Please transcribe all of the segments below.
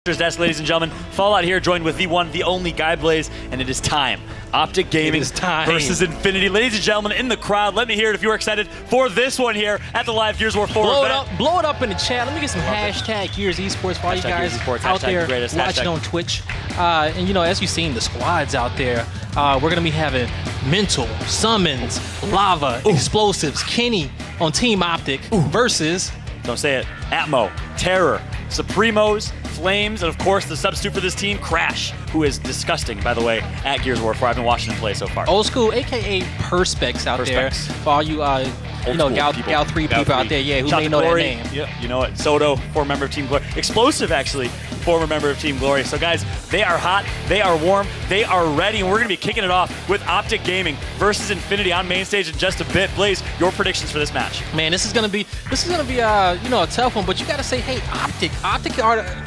Desk, ladies and gentlemen. Fallout here, joined with the one, the only Guy Blaze, and it is time. OpTic Gaming versus Infinity. Ladies and gentlemen, in the crowd, let me hear it if you are excited for this one here at the live Gears of War 4 event. Blow it up in the chat. Let me get some hashtag Gears Esports for all you guys out there watching on Twitch. And you know, as you've seen, the squads out there, we're going to be having Mental, suMuNs, Lava, Explosives, Kenny on Team OpTic versus... Don't say it. Atmo, Terror, suPremos, Flames, and of course the substitute for this team, Crash, who is disgusting, by the way, at Gears of War 4. I've been watching him play so far. Old school, aka Perspex out there. For all you, you know, Gal 3 people out there, yeah, who may know that name. Yep, you know it. Soto, former member of Team Glory. Explosive, actually, former member of Team Glory. So guys, they are hot, they are warm, they are ready, and we're going to be kicking it off with OpTic Gaming versus Infinity on main stage in just a bit. Blaze, your predictions for this match? Man, this is gonna be you know, a tough one, but you gotta say, hey, OpTic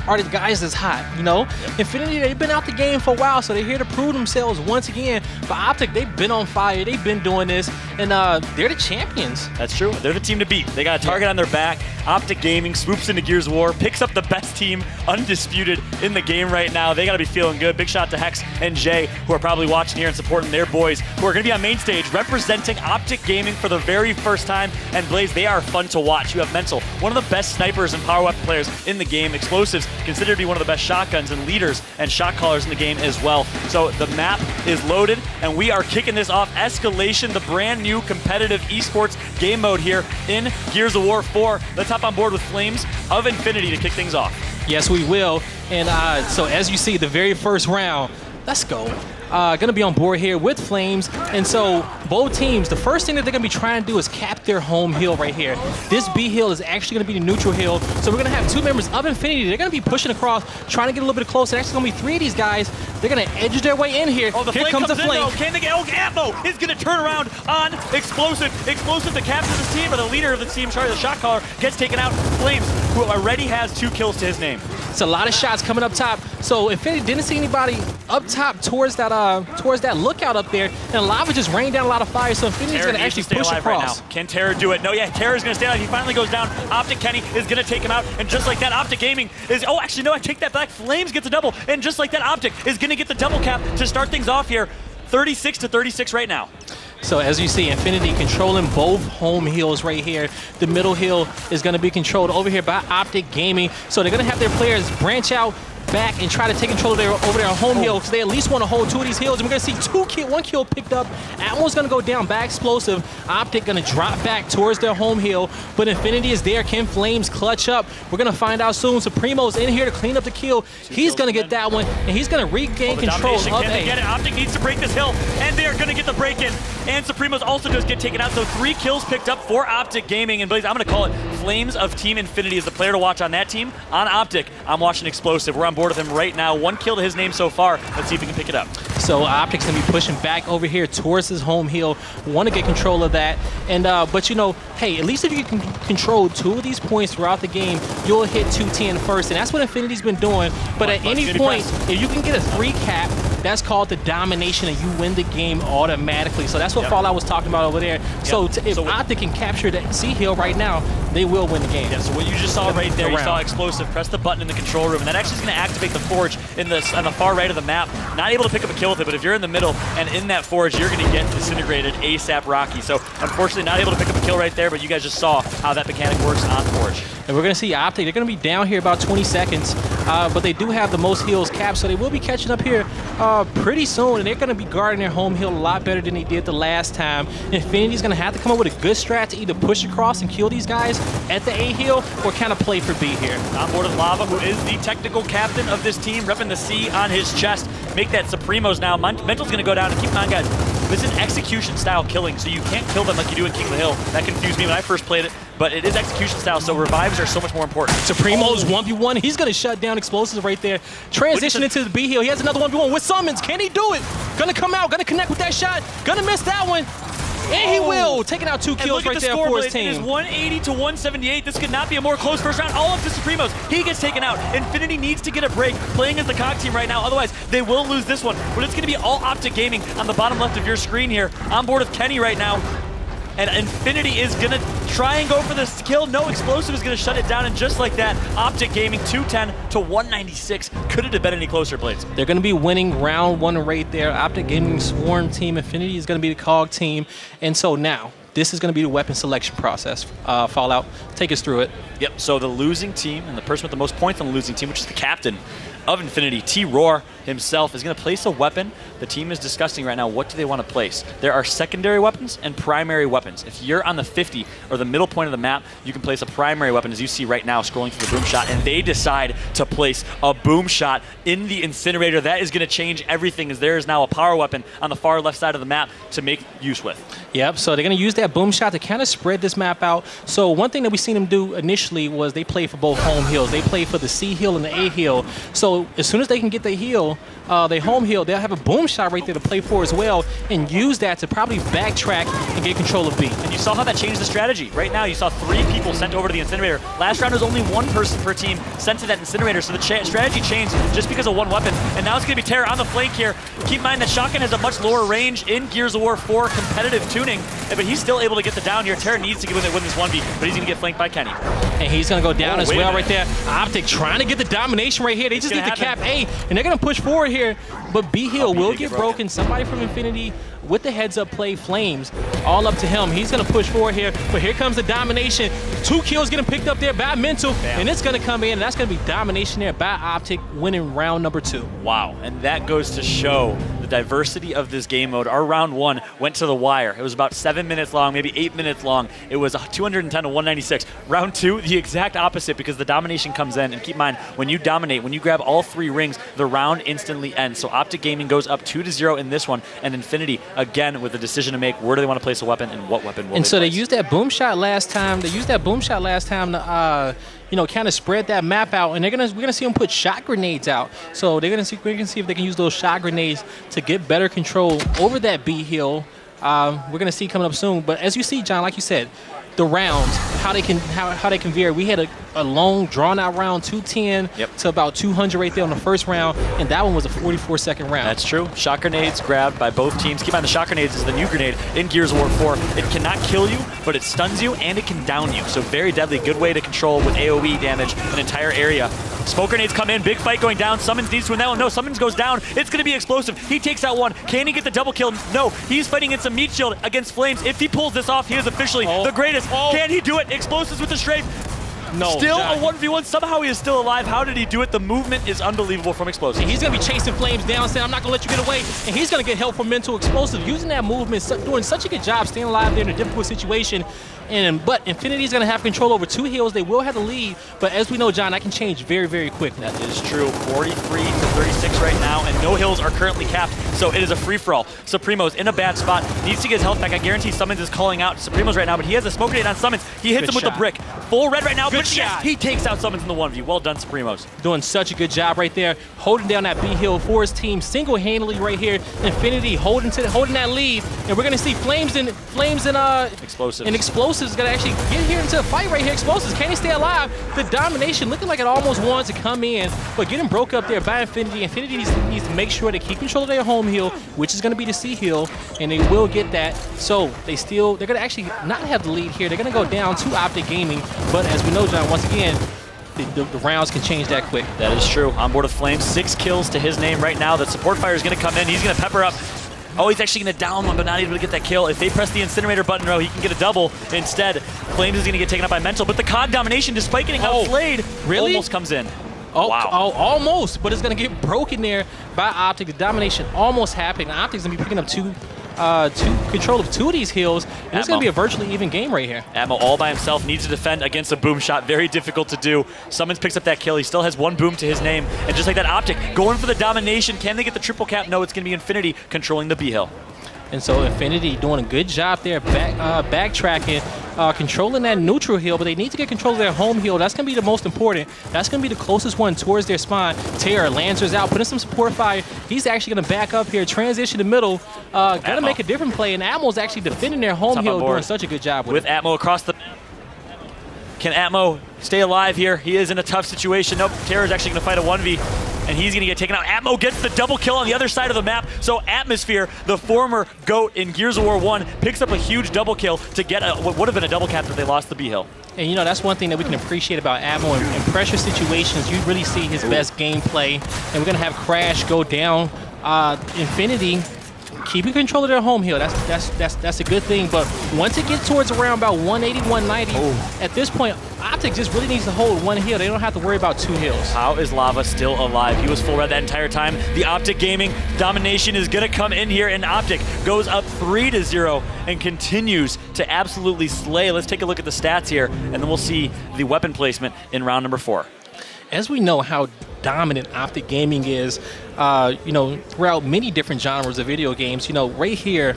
are the guys that's hot, you know? Yep. Infinity, they've been out the game for a while, so they're here to prove themselves once again. But OpTic, they've been on fire, they've been doing this, and they're the champions. That's true. They're the team to beat. They got a target on their back. OpTic Gaming swoops into Gears of War, picks up the best team, undisputed in the game right now. They gotta be feeling good. Big shout to Hex and Jay, who are probably watching here and supporting their boys, who are gonna be on main stage representing OpTic Gaming for the very first time. And Blaze, they are fun to watch. You have Mental, one of the best snipers and power weapon players in the game. Explosives, considered to be one of the best shotguns and leaders and shot callers in the game as well. So the map is loaded, and we are kicking this off. Escalation, the brand new competitive esports game mode here in Gears of War 4. Let's hop on board with Flames of Infinity to kick things off. Yes, we will. And so as you see, the very first round, let's go. Gonna be on board here with Flames, and so both teams, the first thing that they're gonna be trying to do is cap their home hill right here. This B hill is actually gonna be the neutral hill, so we're gonna have two members of Infinity. They're gonna be pushing across, trying to get a little bit close. There's actually gonna be three of these guys. They're gonna edge their way in here. Oh, the here flame comes the flame. Can they get? Oh, Atmo is gonna turn around on Explosive. Explosive, the captain of this team, or the leader of the team, sorry, the shot caller, gets taken out. Flames, who already has 2 kills to his name. It's a lot of shots coming up top. So Infinity didn't see anybody up top towards that lookout up there, and Lava just rained down a lot of fire. So Infinity's gonna actually push across. Right now. Can Terror do it? No, yeah, Terror's gonna stay alive. He finally goes down. OpTic Kenny is gonna take him out, and just like that, OpTic Gaming is. Oh, actually, no, I take that back. Flames gets a double, and just like that, OpTic is gonna get the double cap to start things off here. 36 to 36 right now. So as you see, Infinity controlling both home hills right here. The middle hill is going to be controlled over here by OpTic Gaming. So they're going to have their players branch out back and try to take control of over their home hill, because they at least want to hold 2 of these hills. And we're going to see one kill picked up. Atmo's going to go down by Explosive. OpTic going to drop back towards their home hill, but Infinity is there. Can Flames clutch up? We're going to find out soon. suPremo's in here to clean up the kill. He's going to get that one, and he's going to regain control of Can they get it? OpTic needs to break this hill, and they're going to get the break in. And suPremo's also does get taken out, so 3 kills picked up for OpTic Gaming. And Blaze, I'm going to call it Flames of Team Infinity is the player to watch on that team. On OpTic, I'm watching Explosive. We're on board with him right now. 1 kill to his name so far. Let's see if he can pick it up. So OpTic's gonna be pushing back over here towards his home hill. Want to get control of that, and but you know, hey, at least if you can control 2 of these points throughout the game, you'll hit 210 first, and that's what Infinity's been doing. But at any point, if you can get a 3 cap, that's called the domination, and you win the game automatically. So that's what Fallout was talking about over there. So if OpTic can capture that C hill right now, they will win the game. Yeah, so what you just saw right there, you saw Explosive press the button in the control room, and that actually is going to activate the forge on the far right of the map. Not able to pick up a kill with it, but if you're in the middle and in that forge, you're going to get disintegrated ASAP Rocky. So unfortunately not able to pick up a kill right there, but you guys just saw how that mechanic works on forge. And we're going to see OpTic, they're going to be down here about 20 seconds, but they do have the most heals capped, so they will be catching up here pretty soon, and they're going to be guarding their home hill a lot better than they did the last time. Infinity's going to have to come up with a good strat to either push across and kill these guys at the A hill, or kind of play for B here. On board with Lava, who is the technical captain of this team, repping the C on his chest. Make that suPremos now. Mental's going to go down, and keep in mind, guys, this is execution style killing, so you can't kill them like you do in King of the Hill. That confused me when I first played it, but it is execution style, so revives are so much more important. suPremo's 1v1. He's going to shut down Explosives right there. Transition into the B hill. He has another 1v1 with suMuNs. Can he do it? Gonna come out, gonna connect with that shot. Gonna miss that one. And he will, taking out 2 kills right there for his team. It is 180 to 178. This could not be a more close first round. All up to suPremos. He gets taken out. Infinity needs to get a break playing as the COG team right now. Otherwise, they will lose this one. But it's going to be all OpTic Gaming on the bottom left of your screen here. On board with Kenny right now. and Infinity is going to try and go for this kill. No explosive is going to shut it down, and just like that, OpTic Gaming 210 to 196. Couldn't have been any closer, Blades. They're going to be winning round 1 right there. OpTic Gaming Swarm team, Infinity is going to be the COG team, and so now this is going to be the weapon selection process. Fallout, take us through it. Yep, so the losing team and the person with the most points on the losing team, which is the captain of Infinity, T-Roar himself, is going to place a weapon. The team is discussing right now what do they want to place. There are secondary weapons and primary weapons. If you're on the 50 or the middle point of the map, you can place a primary weapon, as you see right now scrolling through the boom shot, and they decide to place a boom shot in the incinerator. That is going to change everything, as there is now a power weapon on the far left side of the map to make use with. Yep, so they're going to use that boom shot to kind of spread this map out. So one thing that we seen them do initially was they played for both home heals. They played for the C heal and the A heal. So as soon as they can get the heal, they home heal, they'll have a boom shot right there to play for as well, and use that to probably backtrack and get control of B. And you saw how that changed the strategy. Right now, you saw 3 people sent over to the incinerator. Last round, there was only 1 person per team sent to that incinerator, so the strategy changed just because of 1 weapon. And now it's going to be Terra on the flank here. Keep in mind that Shotgun has a much lower range in Gears of War 4 competitive tuning, but he's still able to get the down here. Terra needs to win this 1v, but he's going to get flanked by Kenny. And he's going to go down as well right there. OpTic trying to get the domination right here. They just need to cap A, and they're going to push forward here, but B heal will get broken. Somebody from Infinity with the heads-up play, Flames, all up to him. He's going to push forward here, but here comes the domination. 2 kills getting picked up there by Mental, and it's going to come in, and that's going to be domination there by OpTic, winning round number 2. Wow, and that goes to show the diversity of this game mode. Our round 1 went to the wire. It was about 7 minutes long, maybe 8 minutes long. It was 210 to 196. Round 2, the exact opposite, because the domination comes in, and keep in mind, when you dominate, when you grab all 3 rings, the round instantly ends. So OpTic Gaming goes up 2-0 in this one, and Infinity, again, with a decision to make, where do they want to place a weapon, and what weapon will and they so place? They used that boom shot last time. They used that boom shot last time to, kind of spread that map out, and we're gonna see them put shot grenades out. So we're gonna see if they can use those shot grenades to get better control over that B hill. We're gonna see coming up soon. But as you see, John, like you said, the rounds, how they can vary. We had a long, drawn-out round, 210 to about 200 right there on the first round, and that one was a 44-second round. That's true. Shot grenades grabbed by both teams. Keep in mind, the shot grenades is the new grenade in Gears of War 4. It cannot kill you, but it stuns you, and it can down you. So very deadly. Good way to control with AoE damage an entire area. Smoke grenades come in. Big fight going down. suMuNs needs to win that one. No, suMuNs goes down. It's going to be explosive. He takes out one. Can he get the double kill? No. He's fighting in some meat shield against Flames. If he pulls this off, he is officially the greatest. Can he do it? Explosives with the strafe. No. Still a 1v1. Somehow he is still alive. How did he do it? The movement is unbelievable from Explosive. And he's going to be chasing Flames down, saying, I'm not going to let you get away. And he's going to get help from Mental. Explosive, using that movement, doing such a good job staying alive there in a difficult situation. But Infinity is going to have control over 2 heals. They will have the lead. But as we know, John, that can change very, very quickly. That is true. 43 to 36 right now, and no hills are currently capped. So it is a free-for-all. suPremo's in a bad spot. Needs to get his health back. I guarantee suMuNs is calling out suPremo's right now, but he has a smoke grenade on suMuNs. He hits him with a brick. Full red right now, but yes, he takes out suMuNs in the 1v. Well done, suPremo's. Doing such a good job right there, holding down that B hill for his team single-handedly right here. Infinity holding that lead, and we're gonna see Flames and Explosives. And Explosives is gonna actually get here into a fight right here. Explosives, can he stay alive? The domination looking like it almost wants to come in, but getting broke up there by Infinity. Infinity needs to make sure they keep control of their home hill, which is gonna be the C hill, and they will get that. So they're gonna actually not have the lead here. They're gonna go down to OpTic Gaming, but as we know, John, once again, the rounds can change that quick. That is true. On board of Flames, 6 kills to his name right now. The support fire is going to come in. He's going to pepper up. Oh, he's actually going to down one, but not able to get that kill. If they press the incinerator button, he can get a double. Instead, Flames is going to get taken up by Mental, but the COG domination, despite getting outplayed, almost comes in. Wow. Almost, but it's going to get broken there by OpTic. The domination almost happened. OpTic's going to be picking up control of 2 of these hills, and it's going to be a virtually even game right here. Atmo all by himself needs to defend against a boom shot. Very difficult to do. suMuNs picks up that kill. He still has 1 boom to his name, and just like that, OpTic going for the domination. Can they get the triple cap? No, it's going to be Infinity controlling the B hill. And so Infinity doing a good job there, backtracking, controlling that neutral hill, but they need to get control of their home hill. That's going to be the most important. That's going to be the closest one towards their spawn. Terra, Lancers out, putting some support fire. He's actually going to back up here, transition to middle, going to make a different play, and Atmo's actually defending their home hill, doing such a good job with it. Atmo across the... Can Atmo stay alive here? He is in a tough situation. Nope, Terra's actually going to fight a 1v. and he's going to get taken out. Atmo gets the double kill on the other side of the map, so Atmosphere, the former GOAT in Gears of War 1, picks up a huge double kill to get what would have been a double capture if they lost the B hill. And you know, that's one thing that we can appreciate about Atmo. In pressure situations, you really see his best gameplay. And we're going to have Crash go down. Infinity keeping control of their home hill. That's a good thing. But once it gets towards around about 180, 190, at this point, OpTic just really needs to hold one hill. They don't have to worry about 2 hills. How is Lava still alive? He was full red that entire time. The OpTic Gaming domination is going to come in here, and OpTic goes up 3-0 and continues to absolutely slay. Let's take a look at the stats here, and then we'll see the weapon placement in round number 4. As we know how dominant OpTic Gaming is, you know, throughout many different genres of video games, you know, right here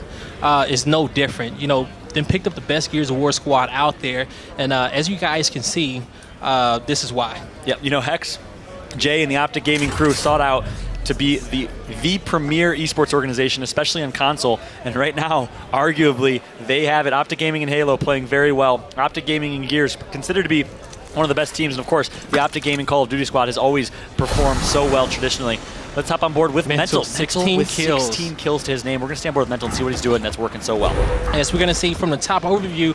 is no different. You know, then picked up the best Gears of War squad out there, and as you guys can see, this is why. Yep, you know, Hex, Jay, and the OpTic Gaming crew sought out to be the premier esports organization, especially on console, and right now, arguably, they have it. OpTic Gaming and Halo playing very well. OpTic Gaming and Gears considered to be one of the best teams, and of course, the OpTic Gaming Call of Duty squad has always performed so well traditionally. Let's hop on board with Mental. 16 with kills. 16 kills to his name. We're going to stay on board with Mental and see what he's doing. That's working so well. As we're going to see from the top overview,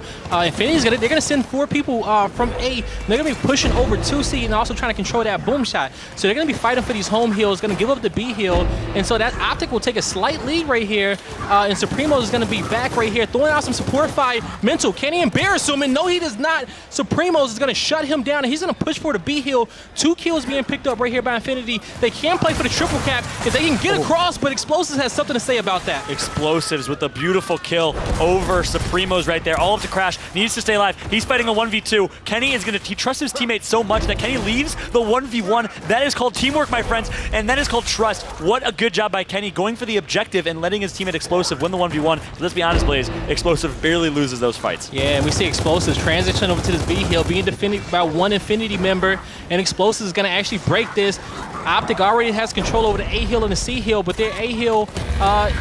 Infinity's they're going to send 4 people from A. They're going to be pushing over 2C and also trying to control that boom shot. So they're going to be fighting for these home hills, going to give up the B hill. And so that OpTic will take a slight lead right here. And suPreMOs is going to be back right here, throwing out some support fire. Mental, can he embarrass him? And no, he does not. suPreMOs is going to shut him down, and he's going to push for the B hill. 2 kills being picked up right here by Infinity. They can play for the triple cap if they can get across, but Explosives has something to say about that. Explosives with a beautiful kill over suPreMOs right there. All up to Crash, needs to stay alive. He's fighting a 1v2. Kenny is he trusts his teammates so much that Kenny leaves the 1v1. That is called teamwork, my friends, and that is called trust. What a good job by Kenny going for the objective and letting his teammate Explosive win the 1v1. So let's be honest, Blaze, Explosive barely loses those fights. Yeah, and we see Explosives transition over to this B hill, being defended by one Infinity member, and Explosives is going to actually break this. OpTic already has control over the A hill and the C hill, but their A hill,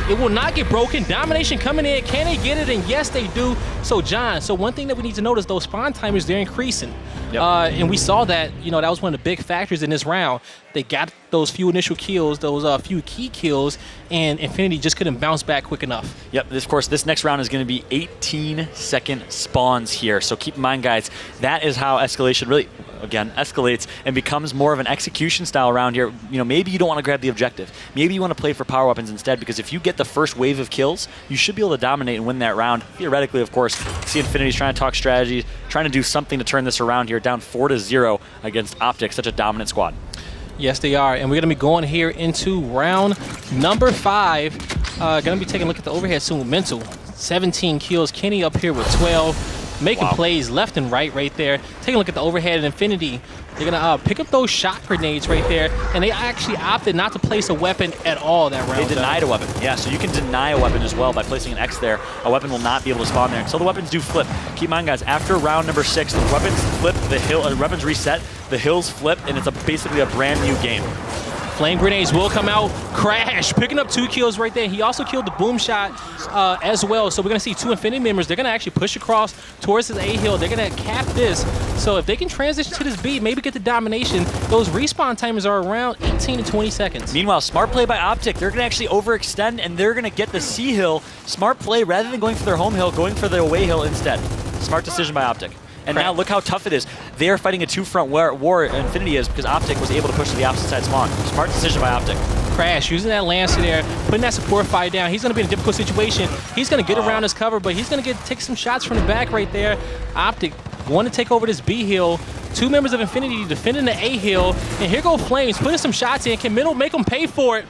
it will not get broken. Domination coming in. Can they get it? And yes, they do. So, John, one thing that we need to notice, those spawn timers, they're increasing. Yep. And we saw that, you know, that was one of the big factors in this round. They got those few initial kills, those few key kills, and Infinity just couldn't bounce back quick enough. Yep, of course, this next round is going to be 18-second spawns here. So keep in mind, guys, that is how escalation really, again, escalates and becomes more of an execution style round here. You know, maybe you don't want to grab the objective. Maybe you want to play for power weapons instead, because if you get the first wave of kills, you should be able to dominate and win that round. Theoretically, of course, see Infinity's trying to talk strategy, trying to do something to turn this around here, down 4-0 against OpTic, such a dominant squad. Yes, they are. And we're going to be going here into round number 5. Going to be taking a look at the overhead soon. Mental, 17 kills. Kenny up here with 12. Making plays left and right there. Taking a look at the overhead at Infinity. They're going to pick up those shot grenades right there. And they actually opted not to place a weapon at all that round. They denied a weapon. Yeah, so you can deny a weapon as well by placing an X there. A weapon will not be able to spawn there until the weapons do flip. Keep in mind, guys, after round number 6, the weapons flip, the hill, weapons reset, the hills flip, and it's basically a brand new game. Flame grenades will come out. Crash picking up 2 kills right there. He also killed the boom shot as well. So we're going to see 2 Infinity members. They're going to actually push across towards this A hill. They're going to cap this. So if they can transition to this B, maybe get the domination, those respawn timers are around 18 to 20 seconds. Meanwhile, smart play by OpTic. They're going to actually overextend, and they're going to get the C hill. Smart play, rather than going for their home hill, going for their away hill instead. Smart decision by OpTic. And now look how tough it is. They are fighting a 2-front war, Infinity is, because OpTic was able to push to the opposite side spawn. Smart decision by OpTic. Crash using that Lancer there, putting that support fire down. He's going to be in a difficult situation. He's going to get around his cover, but he's going to take some shots from the back right there. OpTic want to take over this B hill. 2 members of Infinity defending the A hill. And here go Flames, putting some shots in. Can Mental make them pay for it?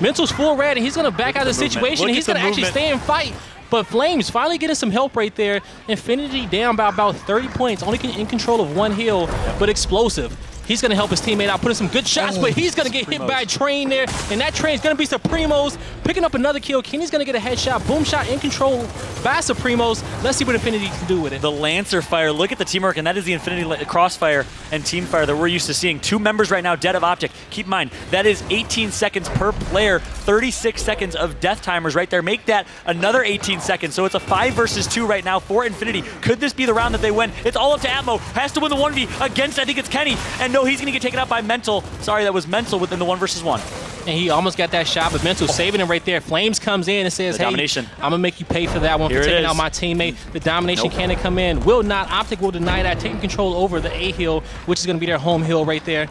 Mental's full red, and he's going to back out of the situation. He's going to actually stay and fight. But Flames finally getting some help right there. Infinity down by about 30 points, only in control of 1 hill, but Explosive. He's going to help his teammate out, putting some good shots, but he's going to get hit by a train there, and that train's going to be suPreMOs picking up another kill. Kenny's going to get a headshot, boom shot in control by suPreMOs. Let's see what Infinity can do with it. The Lancer fire, look at the teamwork, and that is the Infinity crossfire and team fire that we're used to seeing. 2 members right now dead of OpTic. Keep in mind, that is 18 seconds per player, 36 seconds of death timers right there. Make that another 18 seconds, so it's a 5 versus 2 right now for Infinity. Could this be the round that they win? It's all up to Atmo. Has to win the 1v against, I think it's Kenny, and No, he's going to get taken out by Mental. Sorry, that was Mental within the 1 versus 1. And he almost got that shot, but Mental saving him right there. Flames comes in and says, The hey, domination. I'm going to make you pay for that one, Here for it taking is. out my teammate. The domination cannon come in. Will not. OpTic will deny that, taking control over the A hill, which is going to be their home hill right there.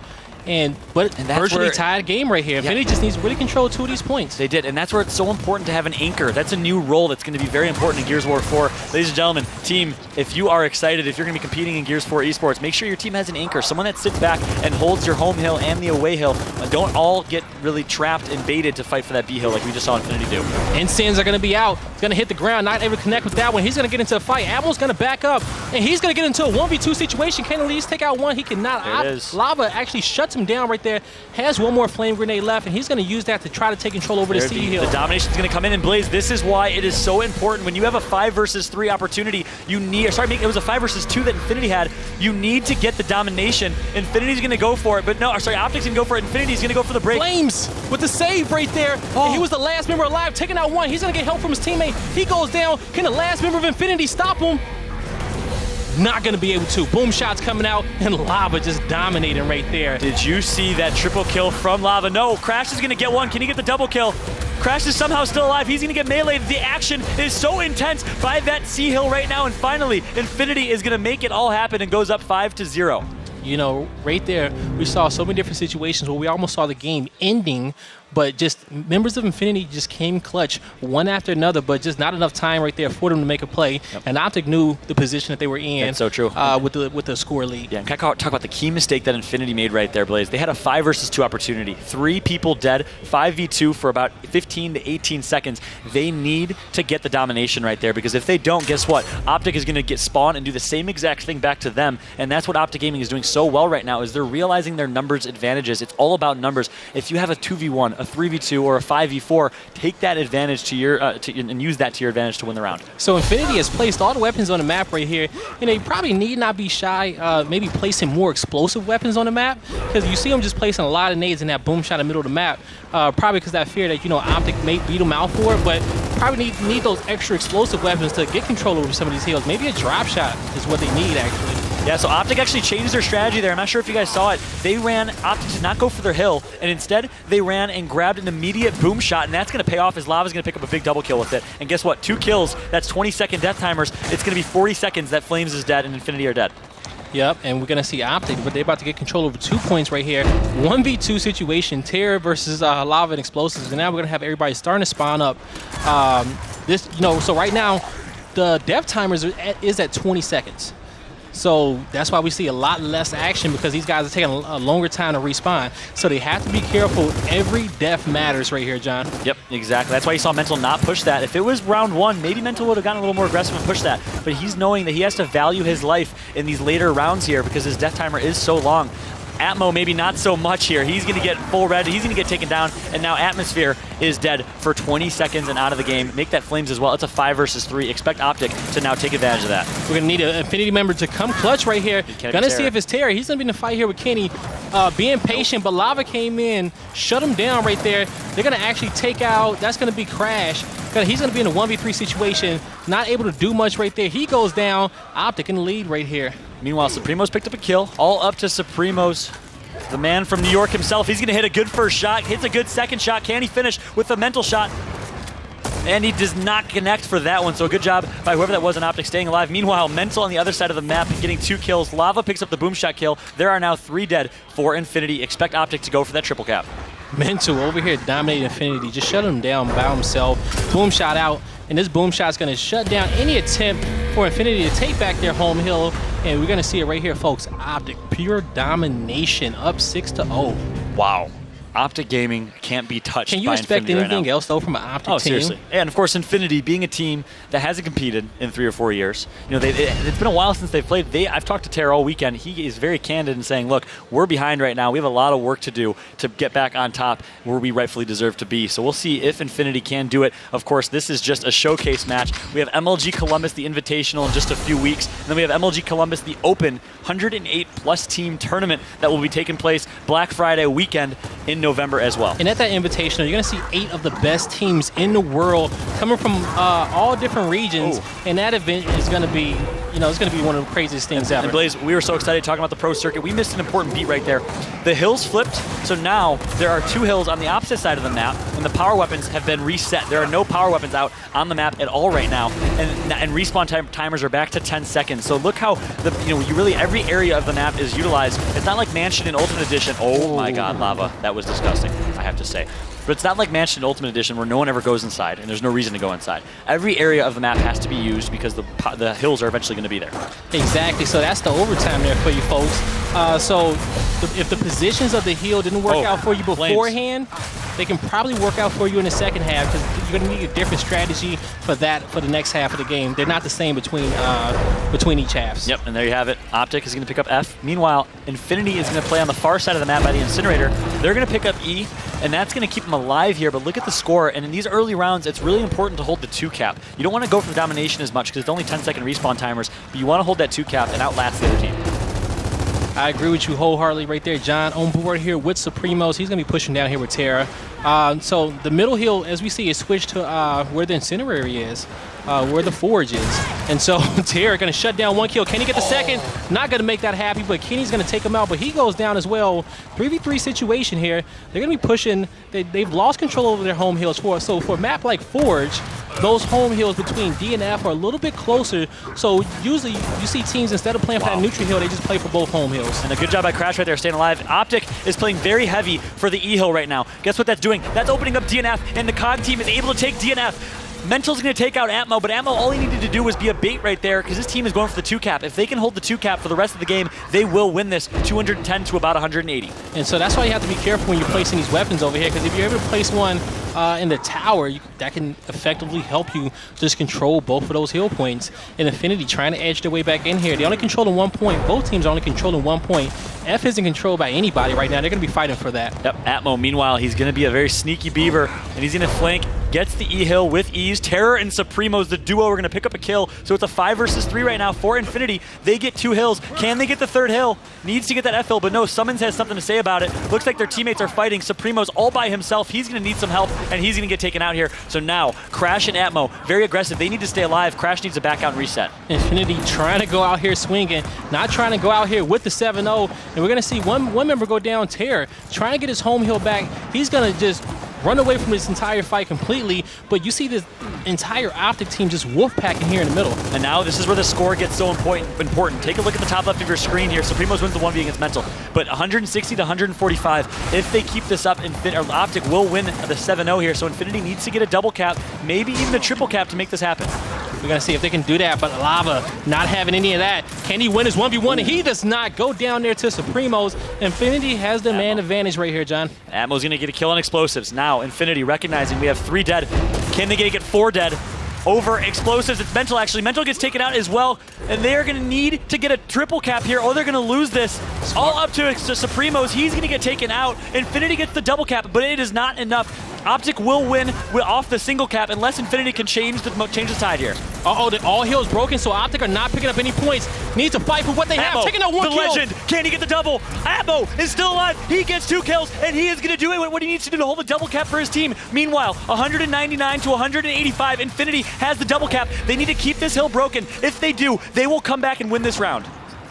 But virtually tied game right here. Infinity just needs to really control 2 of these points. They did, and that's where it's so important to have an anchor. That's a new role that's going to be very important in Gears of War 4. Ladies and gentlemen, team, if you are excited, if you're going to be competing in Gears 4 esports, make sure your team has an anchor, someone that sits back and holds your home hill and the away hill. Don't all get really trapped and baited to fight for that B hill like we just saw Infinity do. Incense are going to be out. He's going to hit the ground, not able to connect with that one. He's going to get into a fight. Admiral's going to back up, and he's going to get into a 1v2 situation. Can at least take out one. He cannot. There it is. Lava actually shuts him down right there. Has one more flame grenade left, and he's going to use that to try to take control over the C hill. The domination is going to come in and blaze. This is why it is so important. When you have a 5 versus 3 opportunity, you need, sorry, it was a 5 versus 2 that Infinity had. You need to get the domination. Infinity's going to go for it, but no, sorry, OpTic's going to go for it. Infinity's going to go for the break. Flames with the save right there. And he was the last member alive, taking out one. He's going to get help from his teammate. He goes down. Can the last member of Infinity stop him? Not going to be able to. Boom shots coming out, and Lava just dominating right there. Did you see that triple kill from Lava? No, Crash is going to get one. Can he get the double kill? Crash is somehow still alive. He's going to get meleeed. The action is so intense by that C hill right now, and finally, Infinity is going to make it all happen and goes up 5-0. You know, right there, we saw so many different situations where we almost saw the game ending, but just members of Infinity just came clutch one after another, but just not enough time right there for them to make a play. Yep. And OpTic knew the position that they were in. That's so true. With the score lead. Yeah, and can I talk about the key mistake that Infinity made right there, Blaze? They had a 5 versus 2 opportunity. 3 people dead, 5v2 for about 15 to 18 seconds. They need to get the domination right there, because if they don't, guess what? OpTic is going to get spawned and do the same exact thing back to them, and that's what OpTic Gaming is doing so well right now, is they're realizing their numbers advantages. It's all about numbers. If you have a 2v1, a 3v2, or a 5v4, take that advantage to your and use that to your advantage to win the round. So Infinity has placed all the weapons on the map right here. You know, you probably need not be shy, maybe placing more explosive weapons on the map, because you see them just placing a lot of nades in that boom shot in the middle of the map, probably because that fear that, you know, OpTic may beat them out for it, but probably need those extra explosive weapons to get control over some of these hills. Maybe a drop shot is what they need, actually. Yeah, so OpTic actually changed their strategy there. I'm not sure if you guys saw it. OpTic did not go for their hill, and instead they ran and grabbed an immediate boom shot, and that's going to pay off as Lava's going to pick up a big double kill with it. And guess what? 2 kills, that's 20-second death timers. It's going to be 40 seconds that Flames is dead and Infinity are dead. Yep, and we're going to see OpTic, but they're about to get control over 2 points right here. 1v2 situation, Terror versus Lava and Explosives, and now we're going to have everybody starting to spawn up. So right now, the death timers is at 20 seconds. So that's why we see a lot less action, because these guys are taking a longer time to respawn. So they have to be careful. Every death matters right here, John. Yep, exactly. That's why you saw Mental not push that. If it was round 1, maybe Mental would have gotten a little more aggressive and pushed that. But he's knowing that he has to value his life in these later rounds here, because his death timer is so long. Atmo maybe not so much here. He's going to get full red. He's going to get taken down. And now Atmosphere is dead for 20 seconds and out of the game. Make that Flames as well. It's a 5 versus 3. Expect OpTic to now take advantage of that. We're going to need an Infinity member to come clutch right here. Going to see if it's Terry. He's going to be in the fight here with Kenny. Being patient, but Lava came in, shut him down right there. They're going to actually take out, that's going to be Crash. He's going to be in a 1v3 situation, not able to do much right there. He goes down. OpTic in the lead right here. Meanwhile, Supremos picked up a kill. All up to Supremos. The man from New York himself. He's going to hit a good first shot. Hits a good second shot. Can he finish with a mental shot? And he does not connect for that one. So a good job by whoever that was in OpTic staying alive. Meanwhile, Mental on the other side of the map getting 2 kills. Lava picks up the boom shot kill. There are now 3 dead for Infinity. Expect OpTic to go for that triple cap. Mental over here dominating Infinity. Just shut him down by himself. Boom shot out. And this boom shot is going to shut down any attempt for Infinity to take back their home hill. And we're going to see it right here, folks. OpTic, pure domination, up 6-0. Wow. OpTic Gaming can't be touched by Infinity. Can you expect anything else, though, from an OpTic team? Oh, seriously. And, of course, Infinity being a team that hasn't competed in 3 or 4 years. You know, it's been a while since they've played. I've talked to Tara all weekend. He is very candid in saying, look, we're behind right now. We have a lot of work to do to get back on top where we rightfully deserve to be. So we'll see if Infinity can do it. Of course, this is just a showcase match. We have MLG Columbus, the Invitational, in just a few weeks. And then we have MLG Columbus, the Open 108-plus team tournament that will be taking place Black Friday weekend in November. November as well. And at that Invitational, you're going to see 8 of the best teams in the world coming from all different regions. And that event is going to be, it's going to be one of the craziest things ever. And Blaze, we were so excited talking about the pro circuit. We missed an important beat right there. The hills flipped, so now there are 2 hills on the opposite side of the map, and the power weapons have been reset. There are no power weapons out on the map at all right now, and respawn timers are back to 10 seconds. So look how every area of the map is utilized. It's not like Mansion in Ultimate Edition. Oh my God, lava! That was disgusting, I have to say. But it's not like Mansion Ultimate Edition where no one ever goes inside, and there's no reason to go inside. Every area of the map has to be used because the hills are eventually going to be there. Exactly. So that's the overtime there for you folks. So if the positions of the hill didn't work out for you beforehand, they can probably work out for you in the second half because you're going to need a different strategy for the next half of the game. They're not the same between each halves. Yep, and there you have it. OpTic is going to pick up F. Meanwhile, Infinity is going to play on the far side of the map by the Incinerator. They're going to pick up E, and that's going to keep them alive here. But look at the score, and in these early rounds, it's really important to hold the 2 cap. You don't want to go for the domination as much because it's only 10-second respawn timers, but you want to hold that 2 cap and outlast the other team. I agree with you wholeheartedly right there, John. On board here with suPreMOs. He's going to be pushing down here with Terra. So the middle hill, as we see, is switched to where the Incinerary is, where the Forge is. And so Terra going to shut down 1 kill. Can he get the second? Not going to make that happy, but Kenny's going to take him out. But he goes down as well. 3v3 situation here. They're going to be pushing. They've lost control over their home hills. So for a map like Forge, those home hills between D and F are a little bit closer. So usually you see teams, instead of playing for that neutral hill, they just play for both home hills. And a good job by Crash right there, staying alive. OpTic is playing very heavy for the E hill right now. Guess what that's doing? That's opening up DNF, and the COG team is able to take DNF. Mental's going to take out Atmo, but Atmo, all he needed to do was be a bait right there because his team is going for the 2 cap. If they can hold the 2 cap for the rest of the game, they will win this 210 to about 180. And so that's why you have to be careful when you're placing these weapons over here, because if you're able to place one in the tower, that can effectively help you just control both of those hill points. And Infinity trying to edge their way back in here. They only controlling 1 point. Both teams are only controlling 1 point. F isn't controlled by anybody right now. They're going to be fighting for that. Yep, Atmo, meanwhile, he's going to be a very sneaky beaver, and he's going to flank, gets the E hill with ease. Terror and suPreMOs, the duo, are going to pick up a kill. So it's a 5 versus 3 right now for Infinity. They get 2 hills. Can they get the 3rd hill? Needs to get that F hill, but no, suMuNs has something to say about it. Looks like their teammates are fighting. suPreMOs all by himself. He's going to need some help, and he's going to get taken out here. So now, Crash and Atmo, very aggressive. They need to stay alive. Crash needs to back out and reset. Infinity trying to go out here swinging, not trying to go out here with the 7-0. And we're going to see one member go down, Terror, trying to get his home hill back. He's going to just run away from this entire fight completely, but you see this entire OpTic team just wolf packing here in the middle. And now this is where the score gets so important. Take a look at the top left of your screen here. suPreMOs wins the 1v against Mental, but 160 to 145. If they keep this up, OpTic will win the 7-0 here, so Infinity needs to get a double cap, maybe even a triple cap to make this happen. We're going to see if they can do that, but Lava not having any of that. Can he win his 1v1? And he does not go down there to suPreMOs. Infinity has the man advantage right here, John. Atmo's going to get a kill on explosives. Now, Infinity recognizing we have 3 dead. Can they get 4 dead? Over explosives. It's Mental, actually. Mental gets taken out as well, and they are going to need to get a triple cap here, or they're going to lose this. All up to suPreMOs. He's going to get taken out. Infinity gets the double cap, but it is not enough. OpTic will win off the single cap unless Infinity can change the tide here. Uh-oh, all hills broken, so OpTic are not picking up any points. Needs to fight for what they have. Taking out 1 the kill. Legend. Can he get the double? Atmo is still alive. He gets 2 kills, and he is going to do it what he needs to do to hold the double cap for his team. Meanwhile, 199 to 185. Infinity has the double cap. They need to keep this hill broken. If they do, they will come back and win this round.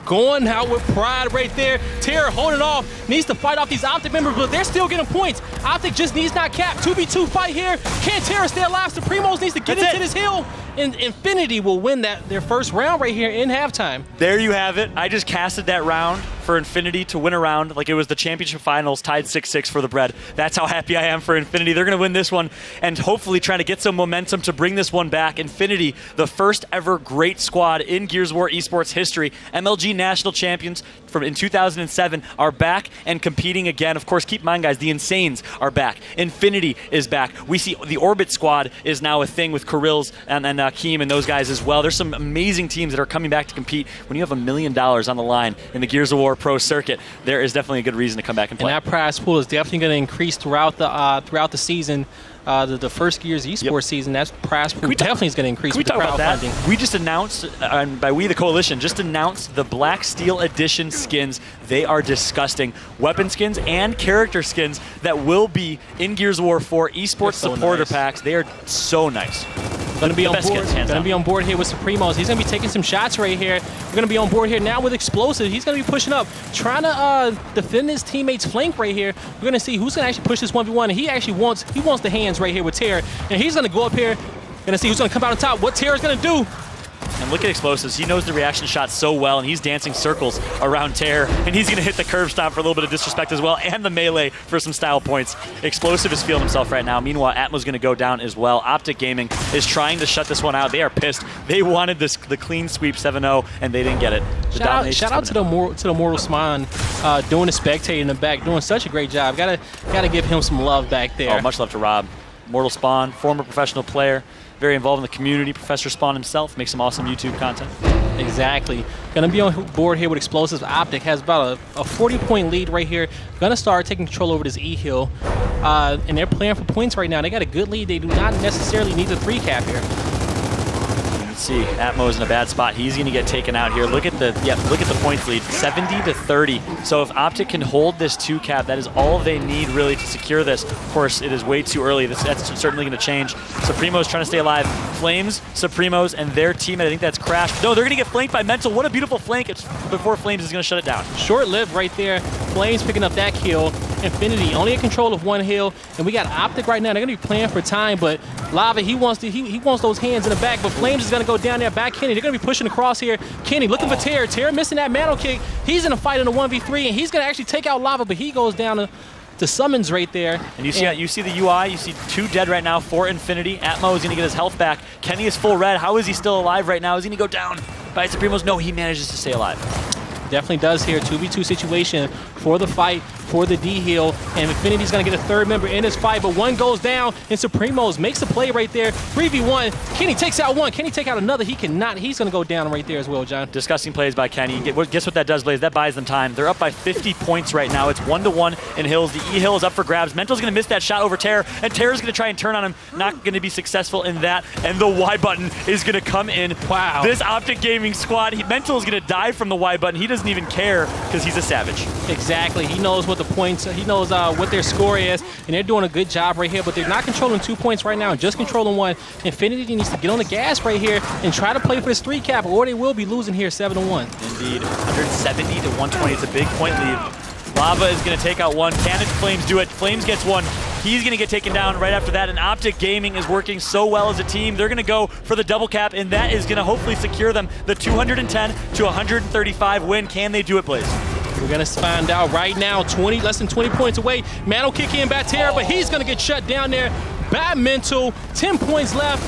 Going out with pride right there. Terror holding off. Needs to fight off these OpTic members, but they're still getting points. OpTic just needs not cap. 2v2 fight here. Can Terror stay alive? suPreMOs needs to get into this hill. And Infinity will win their first round right here in halftime. There you have it. I just casted that round for Infinity to win a round like it was the championship finals, tied 6-6 for the bread. That's how happy I am for Infinity. They're going to win this one and hopefully trying to get some momentum to bring this one back. Infinity, the first ever great squad in Gears of War esports history. MLG national champions in 2007 are back and competing again. Of course, keep in mind, guys, the Insanes are back. Infinity is back. We see the Orbit squad is now a thing with Kirill's and Keem and those guys as well. There's some amazing teams that are coming back to compete. When you have $1 million on the line in the Gears of War Pro circuit, there is definitely a good reason to come back and play. And that prize pool is definitely going to increase throughout the season. the first Gears esports season. That's prize pool definitely is going to increase with the crowdfunding. We just announced, and by we the coalition, just announced the Black Steel Edition skins. They are disgusting. Weapon skins and character skins that will be in Gears of War 4 esports supporter packs. They are so nice. Going to be on board. Going to be on board here with suMuNs. He's going to be taking some shots right here. We're going to be on board here now with Explosive. He's going to be pushing up, trying to defend his teammate's flank right here. We're going to see who's going to actually push this 1v1. And he actually wants the hands right here with Terror. And he's going to go up here. Going to see who's going to come out on top. What Terror's going to do. And look at Explosives. He knows the reaction shot so well, and he's dancing circles around Terror, and he's going to hit the curve stomp for a little bit of disrespect as well, and the melee for some style points. Explosive is feeling himself right now. Meanwhile, Atmo's going to go down as well. OpTic Gaming is trying to shut this one out. They are pissed. They wanted the clean sweep 7-0, and they didn't get it. Shout out to the Mortal suMuN doing the spectator in the back, doing such a great job. Gotta give him some love back there. Oh, much love to Rob. Mortal Spawn, former professional player. Very involved in the community. Professor Spawn himself makes some awesome YouTube content. Exactly. Going to be on board here with Explosives. OpTic has about a 40-point lead right here. Going to start taking control over this E-Hill. And they're playing for points right now. They got a good lead. They do not necessarily need the 3-cap here. See, Atmo's in a bad spot. He's going to get taken out here. Look at the points lead, 70-30. So if OpTic can hold this 2-cap, that is all they need really to secure this. Of course, it is way too early. That's certainly going to change. suPremo's trying to stay alive. Flames, suPremo's, and their teammate, I think that's Crash. No, they're going to get flanked by Mental. What a beautiful flank. It's before Flames is going to shut it down. Short-lived right there. Flames picking up that kill. Infinity only in control of one hill, and we got OpTic right now. They're going to be playing for time, but Lava, he wants those hands in the back, but Flames is going to go down there back Kenny. They're going to be pushing across here. Kenny looking for Terror. Terror missing that mantle kick. He's in a fight in a 1v3, and he's going to actually take out Lava, but he goes down to suMuNs right there. And you see the UI. You see 2 dead right now for Infinity. Atmo is going to get his health back. Kenny is full red. How is he still alive right now? Is he going to go down by suPremo's? No, he manages to stay alive. Definitely does here. 2v2 situation for the fight, for the D-Heal, and Infinity's going to get a 3rd member in this fight, but one goes down, and suPremo's makes a play right there. 3v1. Kenny takes out one. Can he take out another? He cannot. He's going to go down right there as well, John. Disgusting plays by Kenny. Guess what that does, Blaze? That buys them time. They're up by 50 points right now. It's 1-1 in Hills. The E-Hill is up for grabs. Mental's going to miss that shot over Terror, and Terror's going to try and turn on him. Not going to be successful in that, and the Y button is going to come in. Wow. This OpTic Gaming squad, Mental is going to die from the Y button. He doesn't even care because he's a savage. Exactly. He knows what the points, he knows what their score is, and they're doing a good job right here, but they're not controlling 2 points right now, just controlling 1. Infinity needs to get on the gas right here and try to play for this 3-cap, or they will be losing here 7-1. Indeed. 170-120. It's a big point lead. Lava is going to take out one. Can Flames do it? Flames gets one. He's going to get taken down right after that, and OpTic Gaming is working so well as a team. They're going to go for the double cap, and that is going to hopefully secure them the 210-135 win. Can they do it, Blaze? We're going to find out right now. Less than 20 points away. Mantle kick in by Terror, but he's going to get shut down there. Bad Mental. 10 points left.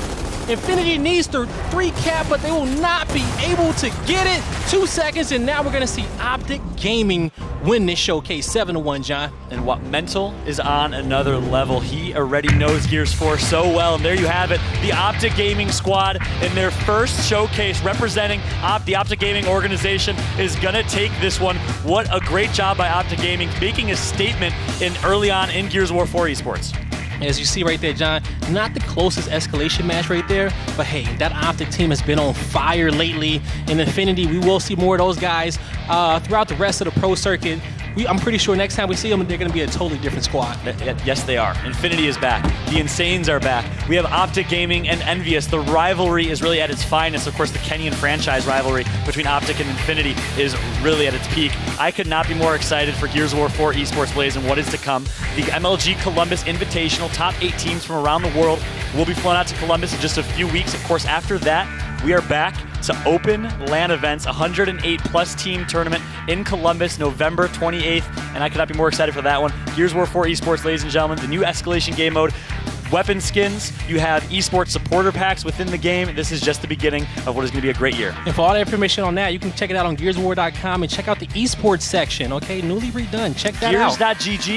Infinity needs the 3-cap, but they will not be able to get it. 2 seconds, and now we're going to see OpTic Gaming win this showcase 7-1, John. And what Mental is on another level. He already knows Gears 4 so well, and there you have it. The OpTic Gaming squad in their first showcase representing the OpTic Gaming organization is going to take this one. What a great job by OpTic Gaming, making a statement early on in Gears of War 4 esports. As you see right there, John, not the closest escalation match right there, but hey, that OpTic team has been on fire lately. In Infinity, we will see more of those guys throughout the rest of the pro circuit. I'm pretty sure next time we see them, they're going to be a totally different squad. Yes, they are. Infinity is back. The Insanes are back. We have OpTic Gaming and Envious. The rivalry is really at its finest. Of course, the Kenyan franchise rivalry between OpTic and Infinity is really at its peak. I could not be more excited for Gears of War 4 esports, Blaze, and what is to come. The MLG Columbus Invitational, top 8 teams from around the world will be flown out to Columbus in just a few weeks. Of course, after that, we are back to open LAN events, 108-plus team tournament in Columbus, November 28th, and I could not be more excited for that one. Gears of War 4 esports, ladies and gentlemen, the new escalation game mode, weapon skins, you have esports supporter packs within the game. This is just the beginning of what is going to be a great year. And for all the information on that, you can check it out on GearsWar.com and check out the esports section, okay? Newly redone. Check that out. Gears.gg